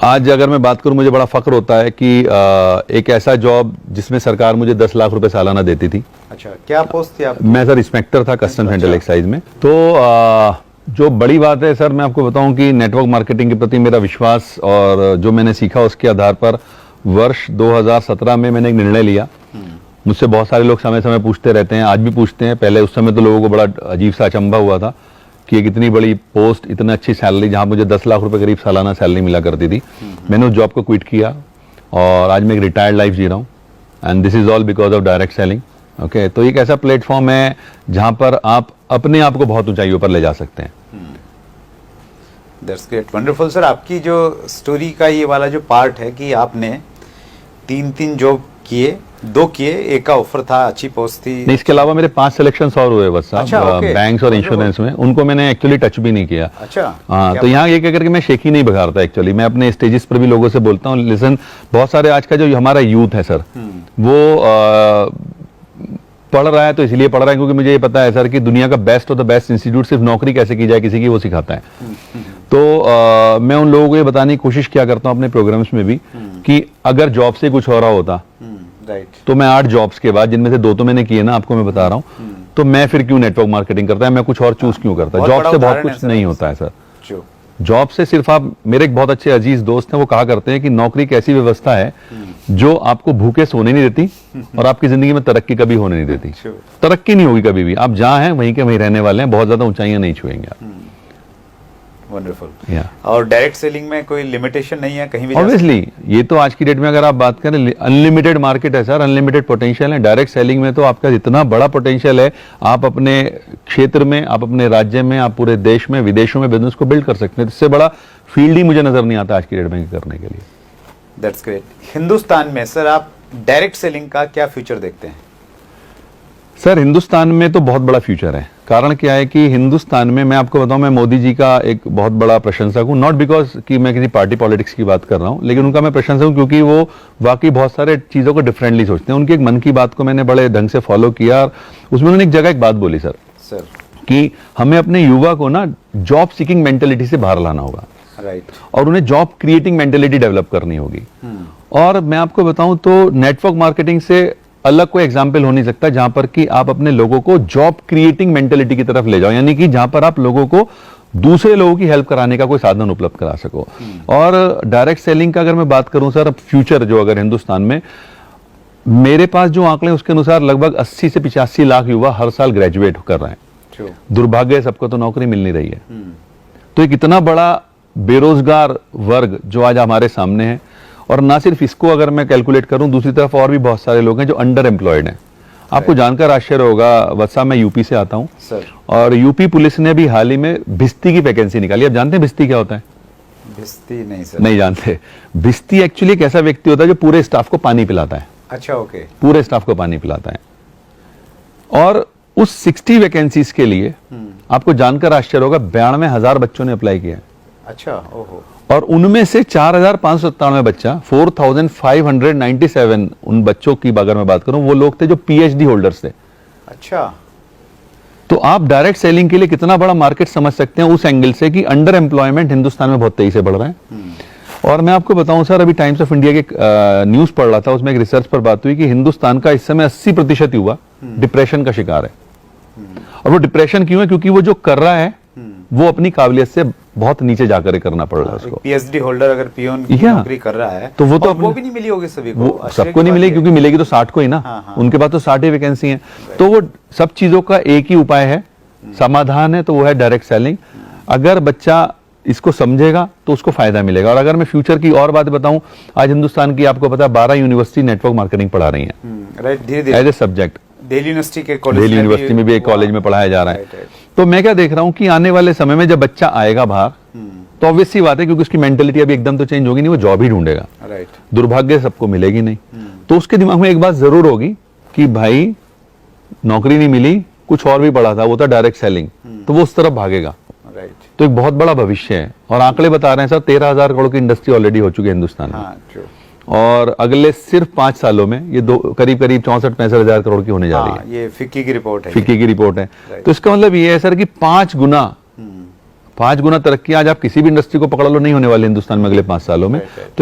आज अगर मैं बात करूं, मुझे बड़ा फख्र होता है कि एक ऐसा जॉब जिसमें सरकार मुझे 10 लाख रुपए सालाना देती थी। अच्छा, क्या पोस्ट थी आप? मैं सर इंस्पेक्टर था कस्टम सेंट्रल एक्साइज में। तो जो बड़ी बात है सर, मैं आपको बताऊं कि नेटवर्क मार्केटिंग के प्रति मेरा विश्वास और जो मैंने सीखा उसके आधार पर वर्ष 2017 में मैंने एक निर्णय लिया। मुझसे बहुत सारे लोग समय समय पूछते रहते हैं, आज भी पूछते हैं। पहले उस समय तो लोगों को बड़ा अजीब सा अचंभा हुआ था कि एक इतनी बड़ी पोस्ट, इतना अच्छी सैलरी, जहां मुझे 10 लाख रुपए करीब सालाना सैलरी मिला करती थी। मैंने उस जॉब को क्विट किया और आज मैं एक रिटायर्ड लाइफ जी रहा हूँ, and this is all because of direct selling. Okay, तो एक ऐसा प्लेटफॉर्म है जहां पर आप अपने आप को बहुत ऊंचाइयों पर ले जा सकते हैं। That's great, wonderful sir. आपकी जो स्टोरी का ये वाला जो पार्ट है कि आपने 3 जॉब किए, 2 किए, एक का ऑफर था, अच्छी पोस्ट थी। नहीं, इसके अलावा मेरे 5 सिलेक्शन और हुए बस साहब। अच्छा, okay। बैंक्स और इंश्योरेंस में, उनको मैंने एक्चुअली टच भी नहीं किया। अच्छा, हाँ, तो यहाँ ये कह करके मैं शेखी नहीं बघारता। एक्चुअली मैं अपने स्टेजेस पर भी लोगों से बोलता हूँ, लिसन, बहुत सारे आज का जो हमारा यूथ है सर, वो पढ़ रहा है तो इसलिए पढ़ रहा है क्योंकि मुझे ये पता है सर कि दुनिया का best of the best institute सिर्फ नौकरी कैसे की जाए किसी की, वो सिखाता है। तो मैं उन लोगों को ये बताने की कोशिश क्या करता हूँ अपने प्रोग्राम्स में भी कि अगर जॉब से कुछ हो रहा होता तो मैं 8 जॉब्स के बाद, जिनमें से 2 तो मैंने किए ना, आपको मैं बता रहा हूँ, तो मैं फिर क्यों नेटवर्क मार्केटिंग करता है, मैं कुछ और चूज क्यों करता है। जॉब से बहुत कुछ नहीं होता है सर। जॉब से सिर्फ आप, मेरे एक बहुत अच्छे अजीज दोस्त हैं, वो कहा करते हैं कि नौकरी एक ऐसी व्यवस्था है जो आपको भूखे सोने नहीं देती और आपकी जिंदगी में तरक्की कभी होने नहीं देती। तरक्की नहीं होगी कभी भी, आप जहां हैं वहीं के वहीं रहने वाले हैं, बहुत ज्यादा ऊंचाइयां नहीं छुएंगे आप। वंडरफुल। और डायरेक्ट सेलिंग में कोई लिमिटेशन नहीं है कहीं भी? ऑब्वियसली, ये तो आज की डेट में अगर आप बात करें, अनलिमिटेड मार्केट है सर, अनलिमिटेड पोटेंशियल है। डायरेक्ट सेलिंग में तो आपका इतना बड़ा पोटेंशियल है, आप अपने क्षेत्र में, आप अपने राज्य में, आप पूरे देश में, विदेशों में बिजनेस को बिल्ड कर सकते हैं। इससे बड़ा फील्ड ही मुझे नजर नहीं आता आज की डेट में करने के लिए। That's great. हिंदुस्तान में सर आप डायरेक्ट सेलिंग का क्या फ्यूचर देखते हैं? सर हिंदुस्तान में तो बहुत बड़ा फ्यूचर है। कारण क्या है कि हिंदुस्तान में, मैं आपको बताऊं, मैं मोदी जी का एक बहुत बड़ा प्रशंसक हूं। नॉट बिकॉज कि मैं किसी पार्टी पॉलिटिक्स की बात कर रहा हूं, लेकिन उनका मैं प्रशंसक हूं क्योंकि वो वाकई बहुत सारे चीजों को डिफरेंटली सोचते हैं। उनकी एक मन की बात को मैंने बड़े ढंग से फॉलो किया और उसमें उन्होंने एक जगह एक बात बोली सर कि हमें अपने युवा को ना जॉब सीकिंग मेंटेलिटी से बाहर लाना होगा, राइट, और उन्हें जॉब क्रिएटिंग मेंटेलिटी डेवलप करनी होगी। और मैं आपको बताऊं तो नेटवर्क मार्केटिंग से अलग कोई एग्जाम्पल हो नहीं सकता जहां पर कि आप अपने लोगों को जॉब क्रिएटिंग मेंटेलिटी की तरफ ले जाओ, यानी कि जहां पर आप लोगों को दूसरे लोगों की हेल्प कराने का कोई साधन उपलब्ध करा सको। और डायरेक्ट सेलिंग का अगर मैं बात करूं सर, फ्यूचर जो अगर हिंदुस्तान में, मेरे पास जो आंकड़े उसके अनुसार लगभग 80 से 85 लाख युवा हर साल ग्रेजुएट कर रहे हैं। दुर्भाग्य है, सबको तो नौकरी मिल नहीं रही है। तो एक इतना बड़ा बेरोजगार वर्ग जो आज हमारे सामने है, और ना सिर्फ इसको अगर मैं कैलकुलेट करूं, दूसरी तरफ और भी बहुत सारे लोग हैं जो अंडर एम्प्लॉयड हैं। आपको जानकर आश्चर्य होगा वत्सा, मैं यूपी से आता हूं सर, और यूपी पुलिस ने भी हाल ही में भिस्ती की वैकेंसी निकाली। आप जानते हैं भिस्ती क्या होता है? भिस्ती नहीं सर। नहीं जानते। भिस्ती एक्चुअली एक ऐसा व्यक्ति होता है जो पूरे स्टाफ को पानी पिलाता है। अच्छा, ओके। पूरे स्टाफ को पानी पिलाता है। और उस 60 वैकेंसीज के लिए आपको जानकर आश्चर्य होगा 92,000 बच्चों ने अप्लाई किया। अच्छा, ओहो। और उनमें से 4,597 बच्चा, 4,597 उन बच्चों की अगर मैं बात करूं, वो लोग थे जो पीएचडी होल्डर्स थे। अच्छा, तो आप डायरेक्ट सेलिंग के लिए कितना बड़ा मार्केट समझ सकते हैं उस एंगल से कि अंडर एम्प्लॉयमेंट हिंदुस्तान में बहुत तेजी से बढ़ रहा है। और मैं आपको बताऊं सर, अभी टाइम्स ऑफ इंडिया के न्यूज पढ़ रहा था, उसमें एक रिसर्च पर बात हुई कि हिंदुस्तान का इस समय 80% युवा डिप्रेशन का शिकार है। और वो डिप्रेशन क्यों है? क्योंकि वो जो कर रहा है वो अपनी काबिलियत से बहुत नीचे जाकर करना पड़ रहा है उसको। पीएचडी होल्डर अगर पियोन की नौकरी कर रहा है तो वो तो वो भी नहीं मिली होगी सभी को, सबको नहीं मिलेगी, क्योंकि मिलेगी तो 60 को ही ना। उनके पास तो 60 ही वैकेंसी है। तो वो सब चीजों का एक ही उपाय है, समाधान है, तो वो है डायरेक्ट सेलिंग। अगर बच्चा इसको समझेगा तो उसको फायदा मिलेगा। और अगर मैं फ्यूचर की और बात बताऊं, आज हिंदुस्तान की आपको पता है 12 यूनिवर्सिटी नेटवर्क मार्केटिंग पढ़ा रही है, right, as a subject. Delhi university में भी एक कॉलेज में पढ़ाया जा रहा है। तो मैं क्या देख रहा हूं कि आने वाले समय में जब बच्चा आएगा बाहर, तो ऑब्वियस सी बात है, क्योंकि उसकी मेंटेलिटी अभी एकदम तो चेंज होगी नहीं, वो जॉब ही ढूंढेगा। दुर्भाग्य सबको मिलेगी नहीं। तो उसके दिमाग में एक बात जरूर होगी कि भाई नौकरी नहीं मिली, कुछ और भी पढ़ा था, वो था डायरेक्ट सेलिंग, तो वो उस तरफ भागेगा। तो एक बहुत बड़ा भविष्य है। और आंकड़े बता रहे हैं सर, 13,000 करोड़ की इंडस्ट्री ऑलरेडी हो चुकी है हिंदुस्तान में। और अगले सिर्फ 5 सालों में ये करीब 64-65 हजार करोड़ की होने जा रही है। ये फिक्की की रिपोर्ट है। फिक्की की रिपोर्ट है। तो इसका मतलब ये है सर कि 5 गुना 5 गुना तरक्की आज आप किसी भी इंडस्ट्री को पकड़ लो नहीं होने वाली हिंदुस्तान में अगले 5 सालों में। तो